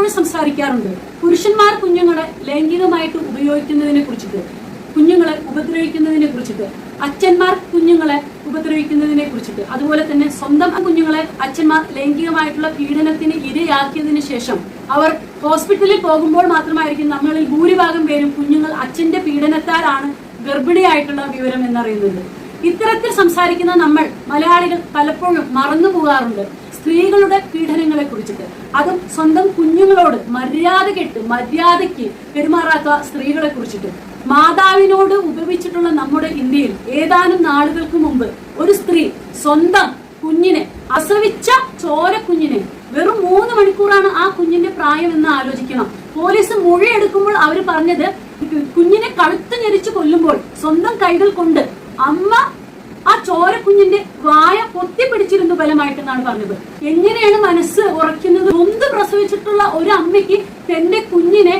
പലപ്പോഴും സംസാരിക്കാറുണ്ട്. പുരുഷന്മാർ കുഞ്ഞുങ്ങളെ ലൈംഗികമായിട്ട് ഉപയോഗിക്കുന്നതിനെ കുറിച്ചിട്ട്, കുഞ്ഞുങ്ങളെ ഉപദ്രവിക്കുന്നതിനെ കുറിച്ചിട്ട്, അച്ഛന്മാർ കുഞ്ഞുങ്ങളെ ഉപദ്രവിക്കുന്നതിനെ കുറിച്ചിട്ട്, അതുപോലെ തന്നെ സ്വന്തം കുഞ്ഞുങ്ങളെ അച്ഛന്മാർ ലൈംഗികമായിട്ടുള്ള പീഡനത്തിന് ഇരയാക്കിയതിനു ശേഷം അവർ ഹോസ്പിറ്റലിൽ പോകുമ്പോൾ മാത്രമായിരിക്കും നമ്മളിൽ ഭൂരിഭാഗം പേരും കുഞ്ഞുങ്ങൾ അച്ഛന്റെ പീഡനത്താലാണ് ഗർഭിണിയായിട്ടുള്ള വിവരം എന്നറിയുന്നത്. ഇത്തരത്തിൽ സംസാരിക്കുന്ന നമ്മൾ മലയാളികൾ പലപ്പോഴും മറന്നു പോകാറുണ്ട് സ്ത്രീകളുടെ പീഡനങ്ങളെ കുറിച്ചിട്ട്. അതും സ്വന്തം കുഞ്ഞുങ്ങളോട് മര്യാദയ്ക്ക് പെരുമാറാത്ത സ്ത്രീകളെ കുറിച്ചിട്ട്. മാതാവിനോട് ഉപയോഗിച്ചിട്ടുള്ള നമ്മുടെ ഇന്ത്യയിൽ ഏതാനും നാളുകൾക്ക് മുമ്പ് ഒരു സ്ത്രീ സ്വന്തം കുഞ്ഞിനെ, പ്രസവിച്ച ചോരക്കുഞ്ഞിനെ, വെറും 3 മണിക്കൂറാണ് ആ കുഞ്ഞിന്റെ പ്രായം എന്ന് ആലോചിക്കണം. പോലീസ് മൊഴിയെടുക്കുമ്പോൾ അവർ പറഞ്ഞത് കുഞ്ഞിനെ കഴുത്ത് ഞെരിച്ച് കൊല്ലുമ്പോൾ സ്വന്തം കൈകൾ കൊണ്ട് അമ്മ ആ ചോരക്കുഞ്ഞിന്റെ വായ പൊത്തിപ്പിടിച്ചിരുന്നു ബലമായിട്ടെന്നാണ് പറഞ്ഞത്. എങ്ങനെയാണ് മനസ്സ് ഉറയ്ക്കുന്നത്? പ്രസവിച്ചിട്ടുള്ള ഒരു അമ്മയ്ക്ക് തന്റെ കുഞ്ഞിനെ,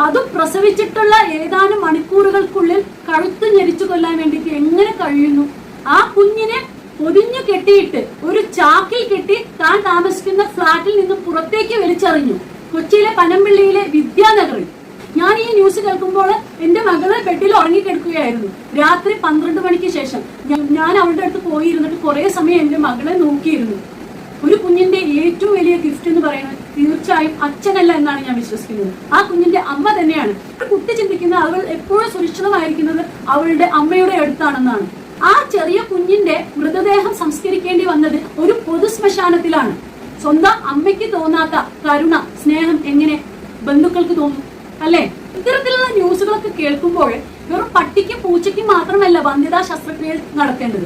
അതും പ്രസവിച്ചിട്ടുള്ള ഏതാനും മണിക്കൂറുകൾക്കുള്ളിൽ കഴുത്ത് ഞെരിച്ചു കൊല്ലാൻ വേണ്ടിയിട്ട് എങ്ങനെ കഴിയുന്നു? ആ കുഞ്ഞിനെ പൊതിഞ്ഞു കെട്ടിയിട്ട് ഒരു ചാക്കിൽ കെട്ടി താൻ താമസിക്കുന്ന ഫ്ളാറ്റിൽ നിന്ന് പുറത്തേക്ക് വലിച്ചെറിഞ്ഞു. കൊച്ചിയിലെ പനമ്പിള്ളിയിലെ വിദ്യാനഗറിൽ. ഞാൻ ഈ ന്യൂസ് കേൾക്കുമ്പോൾ എന്റെ മകളെ ബെഡിൽ ഉറങ്ങിക്കിടക്കുകയായിരുന്നു. രാത്രി 12 മണിക്ക് ശേഷം ഞാൻ അവളുടെ അടുത്ത് പോയിരുന്നിട്ട് കുറെ സമയം എന്റെ മകളെ നോക്കിയിരുന്നു. ഒരു കുഞ്ഞിന്റെ ഏറ്റവും വലിയ ഗിഫ്റ്റ് എന്ന് പറയുന്നത് തീർച്ചയായും അച്ഛനല്ല എന്നാണ് ഞാൻ വിശ്വസിക്കുന്നത്. ആ കുഞ്ഞിന്റെ അമ്മ തന്നെയാണ്. കുട്ടി ചിന്തിക്കുന്നത് അവൾ എപ്പോഴും സുരക്ഷിതമായിരിക്കുന്നത് അവളുടെ അമ്മയുടെ അടുത്താണെന്നാണ്. ആ ചെറിയ കുഞ്ഞിന്റെ മൃതദേഹം സംസ്കരിക്കേണ്ടി വന്നത് ഒരു പൊതു ശ്മശാനത്തിലാണ്. സ്വന്തം അമ്മയ്ക്ക് തോന്നാത്ത കരുണ, സ്നേഹം എങ്ങനെ ബന്ധുക്കൾക്ക് തോന്നും? അല്ലെ? ഇത്തരത്തിലുള്ള ന്യൂസുകളൊക്കെ കേൾക്കുമ്പോൾ വെറും പട്ടിക്കും പൂച്ചയ്ക്കും മാത്രമല്ല വന്ധ്യതാ ശസ്ത്രക്രിയ നടത്തേണ്ടത്.